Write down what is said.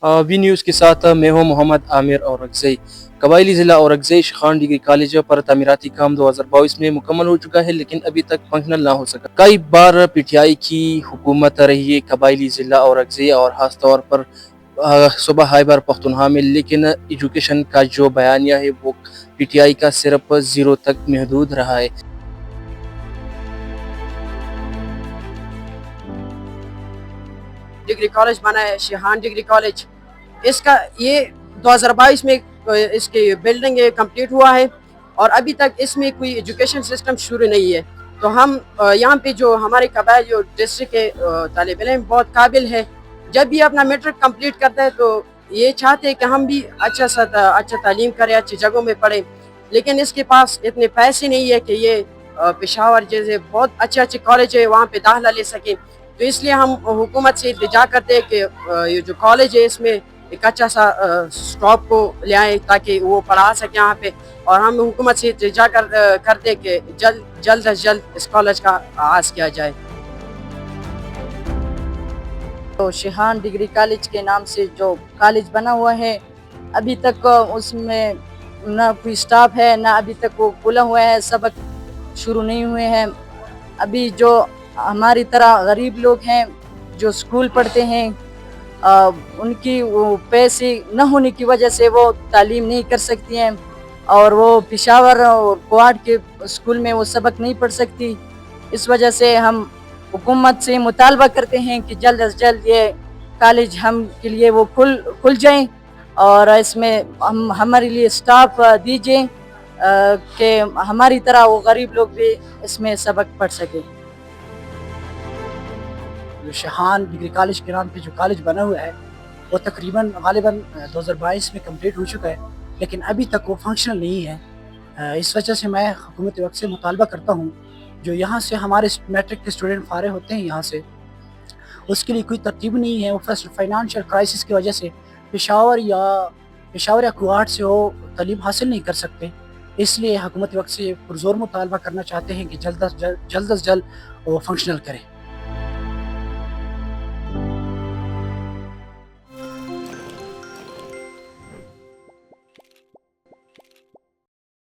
V news के साथ मैं हूं मोहम्मद आमिर औरकज़ई। कबायली ज़िला औरकज़ई शिखान डिग्री कॉलेज पर तामीराती काम 2022 में मुकम्मल हो चुका है, लेकिन अभी तक फंक्शनल ना हो सका। कई बार पीटीआई की हुकूमत रही है कबायली ज़िला औरकज़ई और ख़ास तौर पर सूबा खैबर पख्तूनख्वा में, लेकिन एजुकेशन का जो बयानिया है वो पीटीआई का सिर्फ 0 तक महदूद रहा है। डिग्री कॉलेज बना है, शिहान डिग्री कॉलेज। इसका ये 2022 में इसकी बिल्डिंग कंप्लीट हुआ है और अभी तक इसमें कोई एजुकेशन सिस्टम शुरू नहीं है। तो हम यहाँ पे जो हमारे कबाइल जो डिस्ट्रिक्ट के तालिब इल्म बहुत काबिल है, जब भी अपना मैट्रिक कंप्लीट करता है तो ये चाहते हैं कि हम भी अच्छा तालीम करें, अच्छी जगहों में पढ़ें, लेकिन इसके पास इतने पैसे नहीं है कि ये पेशावर जैसे बहुत अच्छे अच्छे कॉलेज है वहाँ पे दाखिला ले सकें। तो इसलिए हम हुकूमत से इल्तिजा करते हैं कि ये जो कॉलेज है इसमें एक अच्छा सा स्टॉप को ले आएँ ताकि वो पढ़ा सकें यहाँ पे। और हम हुकूमत से इल्तिजा करते हैं कि जल्द अज जल्द इस कॉलेज का आगाज़ किया जाए। तो शिहान डिग्री कॉलेज के नाम से जो कॉलेज बना हुआ है, अभी तक उसमें ना कोई स्टाफ है, ना अभी तक वो खुला हुआ है, सबक शुरू नहीं हुए हैं। अभी जो हमारी तरह गरीब लोग हैं जो स्कूल पढ़ते हैं, उनकी वो पैसे न होने की वजह से वो तालीम नहीं कर सकती हैं और वो पेशावर और क्वाड के स्कूल में वो सबक नहीं पढ़ सकती। इस वजह से हम हुकूमत से मुतालबा करते हैं कि जल्द अज जल्द ये कॉलेज हम के लिए वो खुल जाएं और इसमें हमारे लिए स्टाफ दीजिए कि हमारी तरह वो गरीब लोग भी इसमें सबक पढ़ सकें। जो शिहान डिग्री कॉलेज के नाम पे जो कॉलेज बना हुआ है वो तकरीबन गालिबन 2022 में कंप्लीट हो चुका है, लेकिन अभी तक वो फंक्शनल नहीं है। इस वजह से मैं हुकूमत वक्त से मुतालबा करता हूँ, जो यहाँ से हमारे मैट्रिक के स्टूडेंट फारिग होते हैं यहाँ से, उसके लिए कोई तरतीब नहीं है। वो फर्स्ट फाइनेंशियल क्राइसिस की वजह से पेशावर या कुआट से वो तालीम हासिल नहीं कर सकते। इसलिए हुकूमत वक्त से पुरजोर मुतालबा करना चाहते हैं कि जल्द अज जल्द वो फंक्शनल करें।